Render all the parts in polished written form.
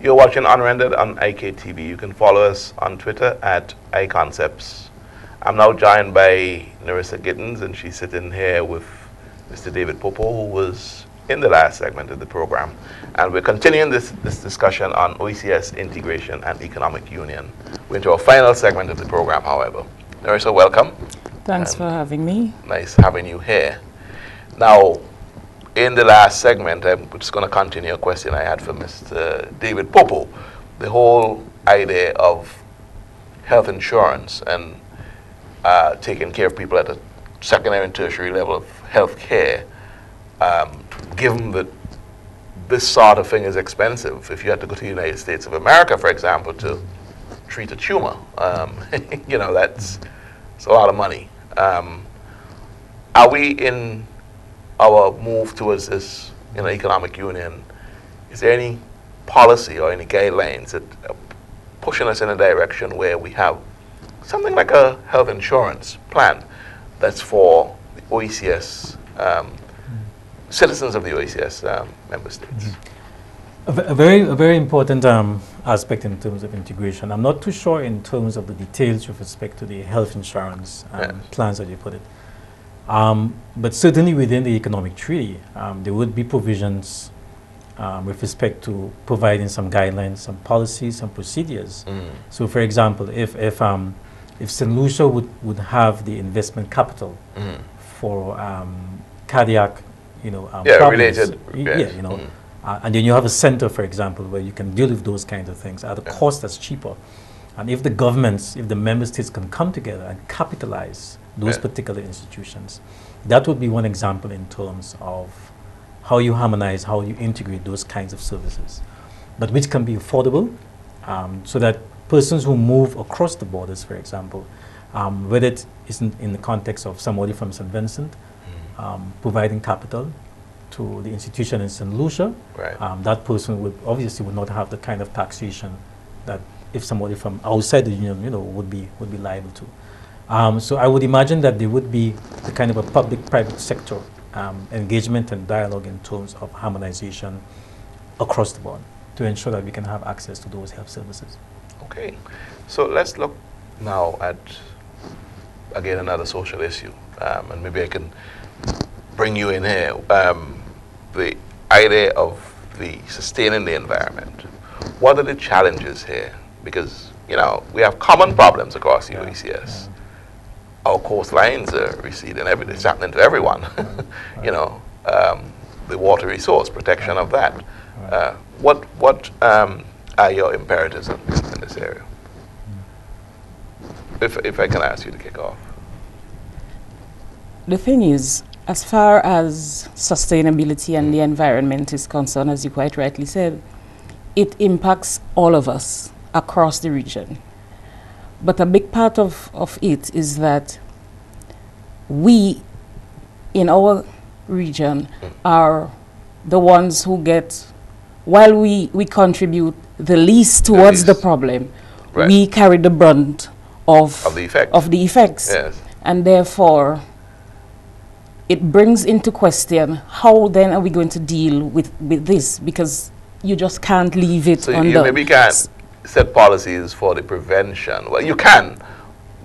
You're watching Unrendered on IKTV. You can follow us on Twitter at iConcepts. I'm now joined by Narissa Gittins, and she's sitting here with Mr. David Popo, who was in the last segment of the program. And we're continuing this discussion on OECS integration and economic union. We're into our final segment of the program, however. Narissa, welcome. Thanks for having me. Nice having you here. Now, in the last segment, I'm just going to continue a question I had for Mr. David Popo. The whole idea of health insurance and taking care of people at a secondary and tertiary level of health care, given that this sort of thing is expensive. If you had to go to the United States of America, for example, to treat a tumor, you know, that's a lot of money. Are we in our move towards this, you know, economic union? Is there any policy or any guidelines that are pushing us in a direction where we have something like a health insurance plan that's for the OECS, citizens of the OECS member states? A very important aspect in terms of integration. I'm not too sure in terms of the details with respect to the health insurance plans that you put it. But certainly within the economic treaty, there would be provisions with respect to providing some guidelines, some policies, some procedures. So, for example, if St. Lucia would have the investment capital for cardiac, you know, problems, related, you know, and then you have a center, for example, where you can deal with those kinds of things at a cost that's cheaper. And if the governments, if the member states can come together and capitalize those particular institutions, that would be one example in terms of how you harmonize, how you integrate those kinds of services, but which can be affordable, so that persons who move across the borders, for example, whether it isn't in the context of somebody from St. Vincent providing capital to the institution in St. Lucia, that person would not have the kind of taxation that if somebody from outside the union, you know, would be liable to. So I would imagine that there would be the kind of a public-private sector engagement and dialogue in terms of harmonization across the board to ensure that we can have access to those health services. Okay, so let's look now at, again, another social issue, and maybe I can bring you in here. The idea of sustaining the environment. What are the challenges here? Because, you know, we have common problems across the OECS. Our coastlines are receding, it's happening to everyone. You know, the water resource, protection of that. What are your imperatives in this area? If I can ask you to kick off. The thing is, as far as sustainability and the environment is concerned, as you quite rightly said, it impacts all of us across the region. But a big part of it is that we, in our region, are the ones who get, while we contribute the least towards the problem, we carry the brunt of the effects. Yes. And therefore, it brings into question, how then are we going to deal with this? Because you just can't leave it so on you maybe can't set policies for the prevention. Well, you can,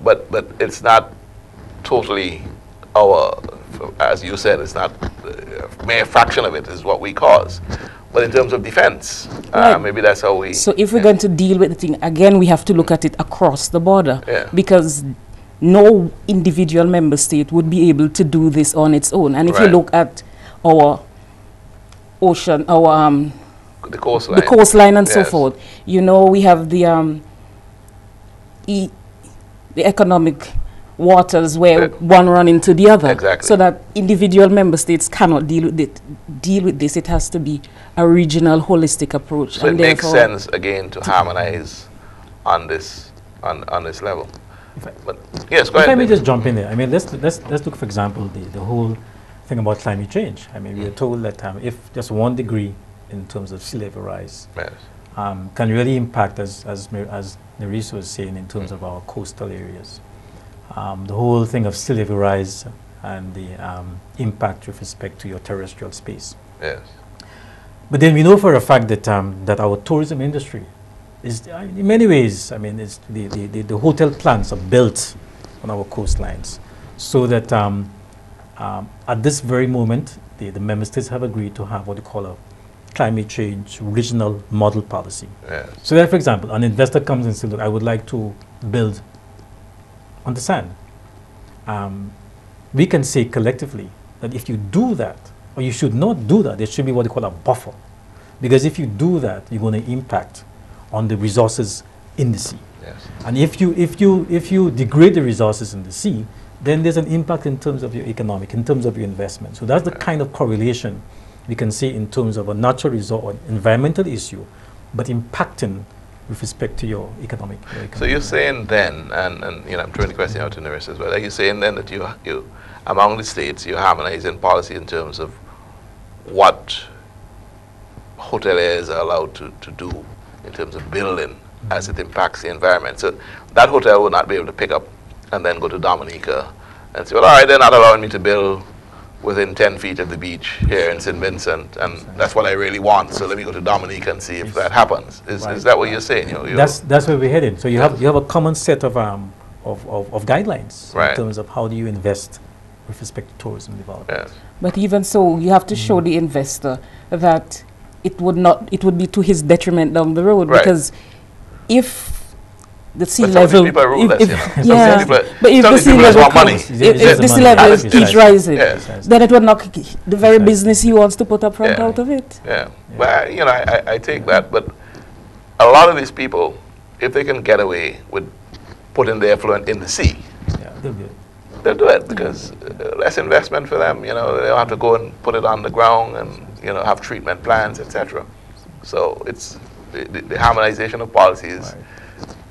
but it's not totally our, as you said, it's not a mere fraction of it is what we cause. But in terms of defense, maybe that's how we... So if we're going to deal with the thing, again, we have to look at it across the border. Because no individual member state would be able to do this on its own. And if you look at our ocean, our the coastline and so forth, you know, we have the economic waters where one run into the other. Exactly. So that individual member states cannot deal with it. It has to be a regional, holistic approach. So it makes sense again to harmonize on this level. But yes, go ahead. If I may just jump in there. I mean, let's look, for example, the whole thing about climate change. I mean, we are told that if just 1 degree in terms of sea level rise can really impact, as Nerissa was saying, in terms of our coastal areas. The whole thing of sea level rise and the impact with respect to your terrestrial space. Yes. But then we know for a fact that that our tourism industry is, in many ways, I mean, it's the hotel plants are built on our coastlines, so that at this very moment, the member states have agreed to have what they call a climate change regional model policy. Yes. So that, for example, an investor comes and says, look, I would like to build on the sand. We can say collectively that if you do that, or you should not do that, there should be what they call a buffer. Because if you do that, you're going to impact on the resources in the sea. Yes. And if you degrade the resources in the sea, then there's an impact in terms of your economic, in terms of your investment. So that's the kind of correlation we can see in terms of a natural resource or environmental issue, but impacting with respect to your economic. So you're saying then, and you know, I'm throwing the question out to Nerissa as well, are you saying then that you among the states, you're harmonizing policy in terms of what hoteliers are allowed to do in terms of building as it impacts the environment? So that hotel will not be able to pick up and then go to Dominica and say, well, all right, they're not allowing me to build within 10 feet of the beach here in St. Vincent, and that's what I really want, so let me go to Dominica and see if that happens. Is that what you're saying? That's where we're heading. So you have a common set of guidelines in terms of how do you invest with respect to tourism development. Yes. But even so, you have to show the investor that it would be to his detriment down the road, because if the sea level, but if the sea level keeps rising, then it would knock the very business he wants to put up front out of it. Yeah. Well, you know, I take that, but a lot of these people, if they can get away with putting their effluent in the sea, they'll do it because less investment for them. You know, they don't have to go and put it on the ground and, you know, have treatment plants, etc. So it's the harmonization of policies.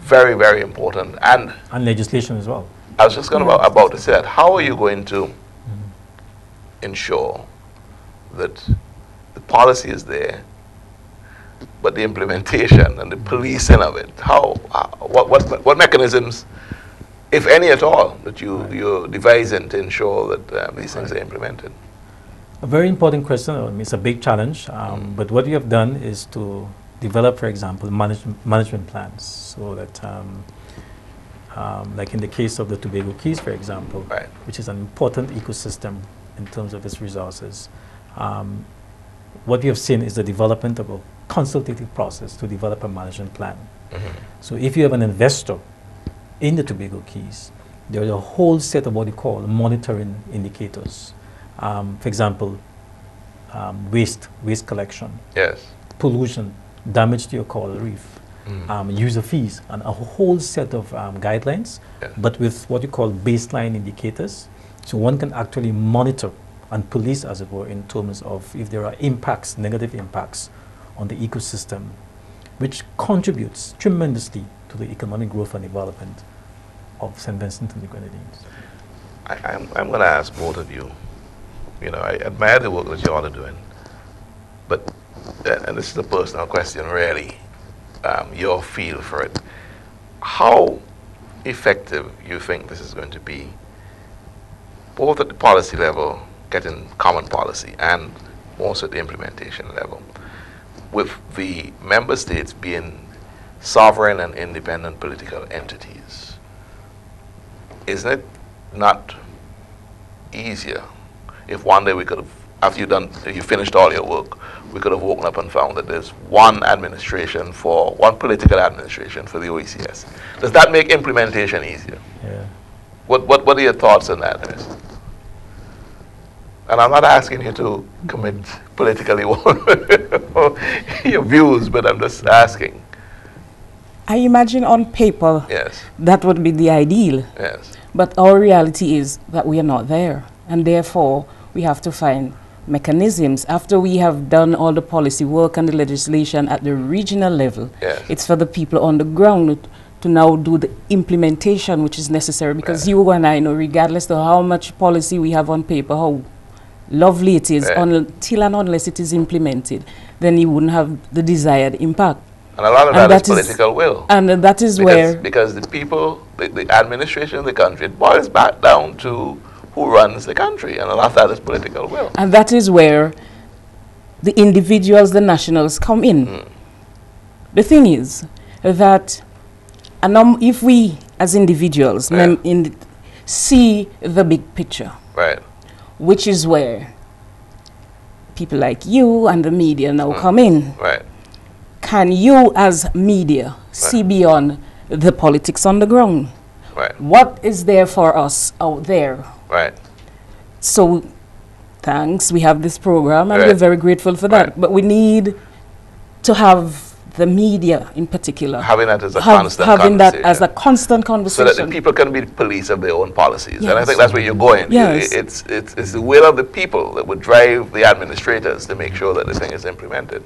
Very, very important. And legislation as well. I was just about to say that. How are you going to ensure that the policy is there, but the implementation and the policing of it, what mechanisms, if any at all, that you're devising to ensure that these things are implemented? A very important question. I mean, it's a big challenge, but what we have done is to develop, for example, management plans, so that, like in the case of the Tobago Keys, for example, which is an important ecosystem in terms of its resources, what we have seen is the development of a consultative process to develop a management plan. So if you have an investor in the Tobago Keys, there is a whole set of what we call monitoring indicators. For example, waste collection, pollution, damage to your coral reef, user fees, and a whole set of guidelines, but with what you call baseline indicators. So one can actually monitor and police, as it were, in terms of if there are impacts, negative impacts on the ecosystem, which contributes tremendously to the economic growth and development of St. Vincent and the Grenadines. I'm going to ask both of you. You know, I admire the work that you all are doing, but and this is a personal question, really, your feel for it. How effective you think this is going to be, both at the policy level, getting common policy, and also at the implementation level, with the member states being sovereign and independent political entities? Isn't it not easier if one day we could have, after you finished all your work, we could have woken up and found that there's one political administration for the OECS? Does that make implementation easier? Yeah. What are your thoughts on that? And I'm not asking you to commit politically your views, but I'm just asking. I imagine on paper that would be the ideal. But our reality is that we are not there, and therefore we have to find mechanisms. After we have done all the policy work and the legislation at the regional level, it's for the people on the ground to now do the implementation which is necessary, because you and I know, regardless of how much policy we have on paper, how lovely it is, until and unless it is implemented, then you wouldn't have the desired impact. And a lot of that is political will. And that is because the people, the administration of the country, it boils back down to who runs the country, and a lot of that is political will. And that is where the individuals, the nationals come in. The thing is that if we as individuals see the big picture, right, which is where people like you and the media now come in. Right. Can you as media see beyond the politics on the ground? Right. What is there for us out there? Right. So thanks, we have this program and we're very grateful for that. But we need to have the media in particular having that as a constant having conversation. that as a constant conversation, So that the people can be the police of their own policies. Yes. And I think that's where you're going. Yes. It's the will of the people that would drive the administrators to make sure that the thing is implemented.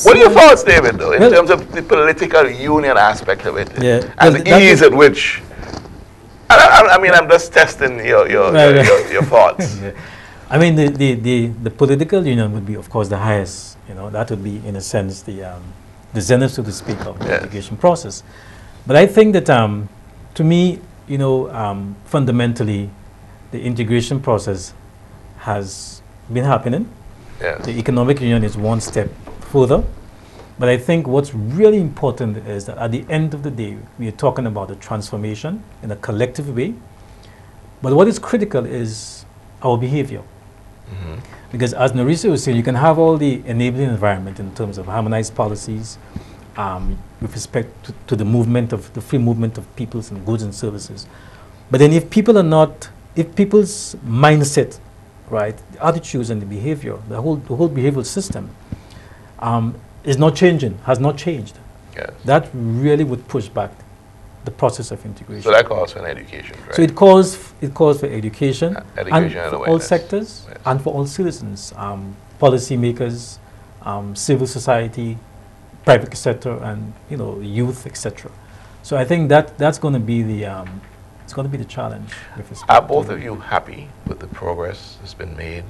What are your thoughts, David, though, in terms of the political union aspect of it? And the ease at which... I mean, I'm just testing your thoughts. I mean, the political union would be, of course, the highest. You know, that would be, in a sense, the zenith, so to speak, of the integration process. But I think that, to me, you know, fundamentally, the integration process has been happening. The economic union is one step further. But I think what's really important is that at the end of the day, we are talking about a transformation in a collective way. But what is critical is our behavior. Because as Narisa was saying, you can have all the enabling environment in terms of harmonized policies with respect to the movement of the free movement of peoples and goods and services. But then if people are not, if people's mindset, right, the attitudes and the behavior, the whole behavioral system is not changing, has not changed. That really would push back the process of integration. So that calls for an education, right? So it calls for education, and for and all sectors and for all citizens, policymakers, civil society, private sector, and you know, youth, etc. So I think that's going to be the it's going to be the challenge. Are both of you happy with the progress that's been made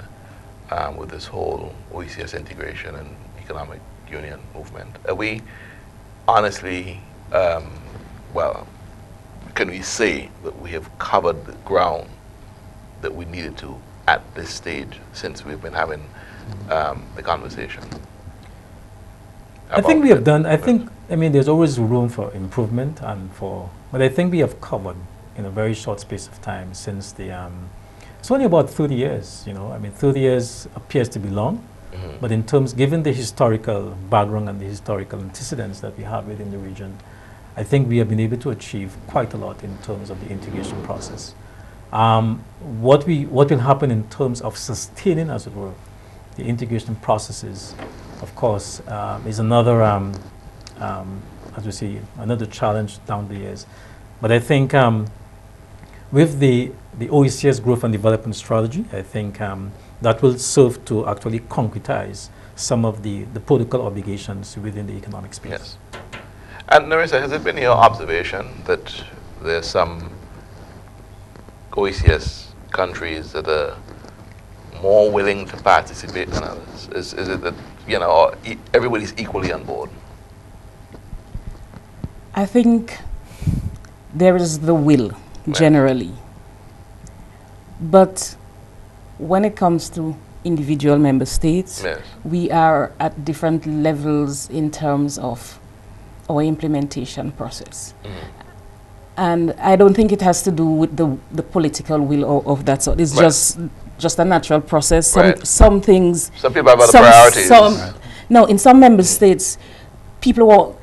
with this whole OECS integration and economic union movement? Are we honestly, well, can we say that we have covered the ground that we needed to at this stage since we've been having the conversation? I think we have done, I mean, there's always room for improvement but I think we have covered in a very short space of time since it's only about 30 years, you know. I mean, 30 years appears to be long, but in terms, given the historical background and the historical antecedents that we have within the region, I think we have been able to achieve quite a lot in terms of the integration process. What will happen in terms of sustaining, as it were, the integration processes, of course, is another, as we see, another challenge down the years. But I think with the OECS growth and development strategy, I think that will serve to actually concretize some of the protocol obligations within the economic space. Yes. And Narisa, has it been your observation that there's some OECS countries that are more willing to participate than others? Is it that, you know, everybody's equally on board? I think there is the will, generally. But when it comes to individual member states, we are at different levels in terms of our implementation process. And I don't think it has to do with the political will of that sort. It's just a natural process. Some things... Some people have other priorities. No, in some member states, people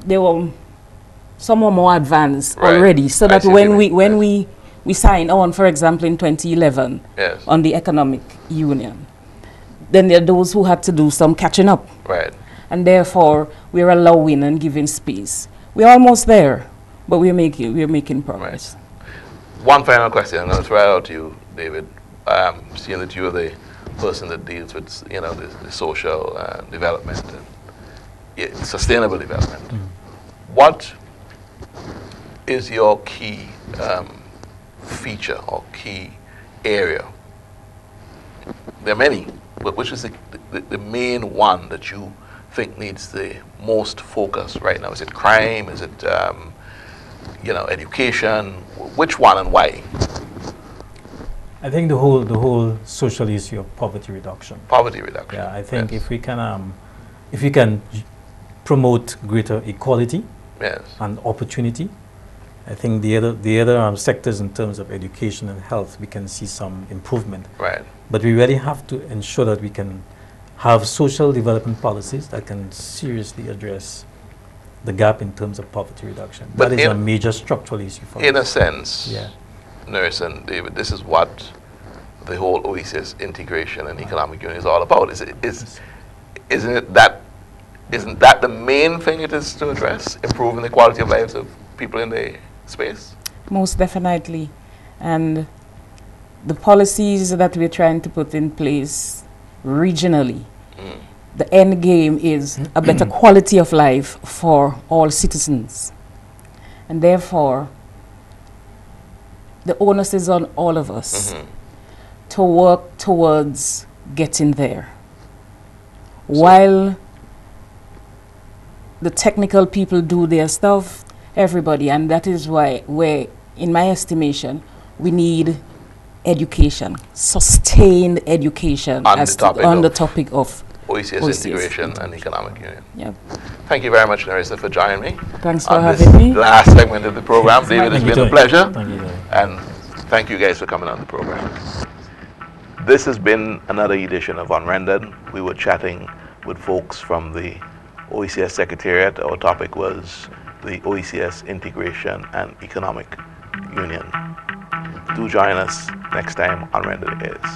some were more advanced already. So that when we signed on, for example, in 2011 on the economic union, then there are those who had to do some catching up. And therefore, we're allowing and giving space. We're almost there, but we're making progress. One final question, I'm going to throw it out to you, David. Seeing that you're the person that deals with, you know, the social development and sustainable development. What is your key feature or key area? There are many, but which is the main one that you think needs the most focus right now? Is it crime? Is it you know, education? Which one and why? I think the whole social issue of poverty reduction. Poverty reduction. Yeah, I think if we can if we can promote greater equality Yes. and opportunity, I think the other sectors in terms of education and health, we can see some improvement. Right. But we really have to ensure that we can have social development policies that can seriously address the gap in terms of poverty reduction. But that is a major structural issue for us. In a sense, Yeah. Nurse and David, this is what the whole OECS integration and economic union is all about. Isn't that the main thing it is to address? Improving the quality of lives of people in the space? Most definitely. And the policies that we're trying to put in place regionally, the end game is a better quality of life for all citizens. And therefore, the onus is on all of us to work towards getting there. While the technical people do their stuff, everybody, and that is why, in my estimation, we need education, sustained education on the topic of OECS integration and economic union. Yep. Thank you very much, Nerissa, for joining me. Thanks for on having this me. last segment of the program. David, it's been a pleasure. Thank you. And thank you guys for coming on the program. This has been another edition of Unrendered. We were chatting with folks from the OECS Secretariat. Our topic was the OECS integration and economic union. Do join us next time Unrendered is.